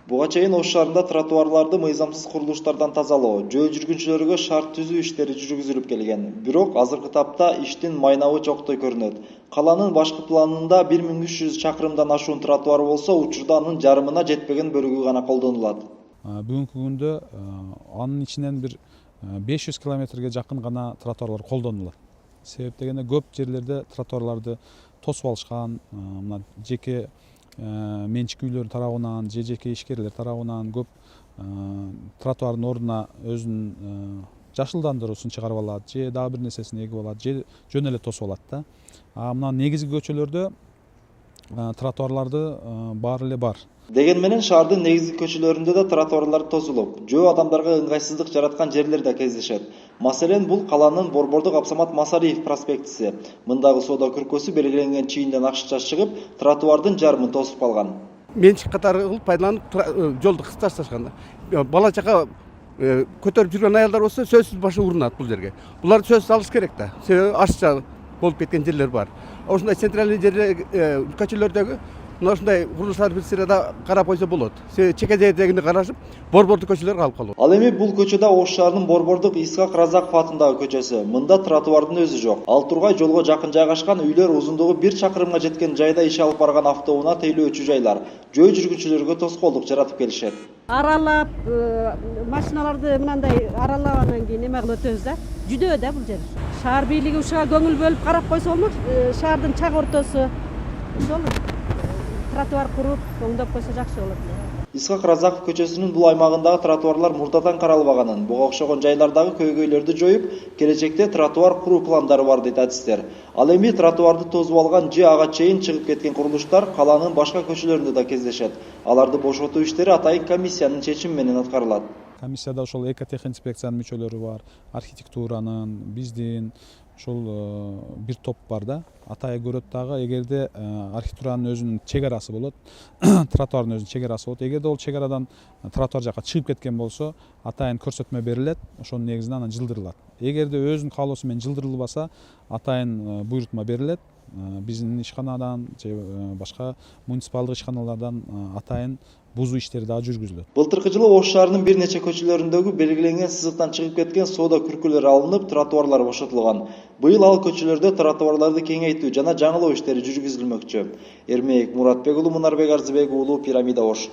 Буга чейин Ош шаарында тротуарларды мыйзамсыз курулуштардан тазалоо, жөө жүргүнчүлөргө шарт түзүү иштери жүргүзүлүп келген. Бирок азыркы тапта иштин майнабы чоктой көрүнөт. Каланын башкы планында 1300 чакырымдан ашуун тротуар болсо, учурда анын жарымына жетпеген бөлүгү гана колдонулат. Бүгүнкү күндө анын ичинен бир 500 километрге жакын гана тротуарлар колдонулат. Себеп дегенде көп жерлерде тротуарларды тосуп алышкан, мына жеке менчик үйлөр тарабынан, жеке ишкерлер тарабынан көп тротуардын ордуна өзүнүн жашылдандыруусун чыгарып алат, же дагы бир нерсесин эгип алат, же жөн эле тосуп алат да. Мына негизги көчөлөрдө тротуарларды баары эле бар. Деген менен шаардын негизги көчөлөрүндө да тротуарлар тосулуп, жөө адамдарга ыңгайсыздык жараткан жерлер да кездешет. Маселен, бул каланын Борбордук Абсамат Масариев проспектиси. Мындагы соода күркөсү белгиленген чийинден акча чыгып, тротуардын жарымын тосуп калган. Менчик катары кылып пайдаланып жолду кыскартышкан. Бала чака көтөрүп жүргөн аялдар болсо сөзсүз башы урунат бул жерге. Булар сөзсүз алыш керек да. Себеби ашча болуп кеткен жерлер бар. Ошондой центральный жерлер көчөлөрдөгү мына ушундай курулуштар бир да карап койсо болот. Чеке жердегине карашып, борбордук көчөлөр калып калат. Ал эми бул көчөдө Ош шаарынын Борбордук Исхак Разаков атындагы көчөсү. Мында тротуардын өзү жок. Ал тургай жолго жакын жайгашкан үйлөр узундугу 1 чакырымга жеткен жайда иш алып барган автоунаа тейлөөчү жайлар жөө жүргүнчүлөргө тоскоолдук жаратып келишет. Аралап машиналарды мындай аралагандан кийин эме кылып өтөбүз да. Жүдөө да бул жер. Шаар бийлиги ушуга көңүл бөлүп карап койсо болмок. Шаардын чак ортосу ошол тротуар куруп, оңдоп койсо жакшы болот. Исхак Разаков көчөсүнүн бул аймагындагы тротуарлар мурдадан каралбаганын, буга окшогон жайлардагы көйгөйлөрдү жоюп, келечекте тротуар куруу пландары бар дейт адистер. Ал эми тротуарды тосуп алган же ага чейин чыгып кеткен курулуштар каланын башка көчөлөрүндө да кездешет. Аларды бошотуу иштери атайын комиссиянын чечими менен аткарылат. Комиссияда ошол экотехинспекциянын мүчөлөрү бар, архитектуранын, биздин ошол бир топ бар да. Атайын көрөт дагы, эгерде архитектуранын өзүнүн чек арасы болот, тротуардын өзүнүн чек арасы болот. Эгерде ол чек арадан тротуар жака чыгып кеткен болсо, атайын көрсөтмө берилет, ошонун негизинде анан жылдырылат. Эгерде өзүнүн каалоосу менен жылдырылбаса, атайын буйрутма берилет. Биздин ишканадан же башка муниципалдык ишканалардан атайын бузуу иштери дагы жүргүзүлөт. Былтыркы жылы Ош шаарынын бир нече көчөлөрүндөгү белгиленген сызыктан чыгып кеткен соода күркөлөр алынып, тротуарлар бошотулган. Быйыл ал көчөлөрдө тротуарларды кеңейтүү жана жаңылоо иштери жүргүзүлмөкчү. Эрмек Муратбек уулу, Мунарбек Арзыбек уулу, Пирамида, Ош.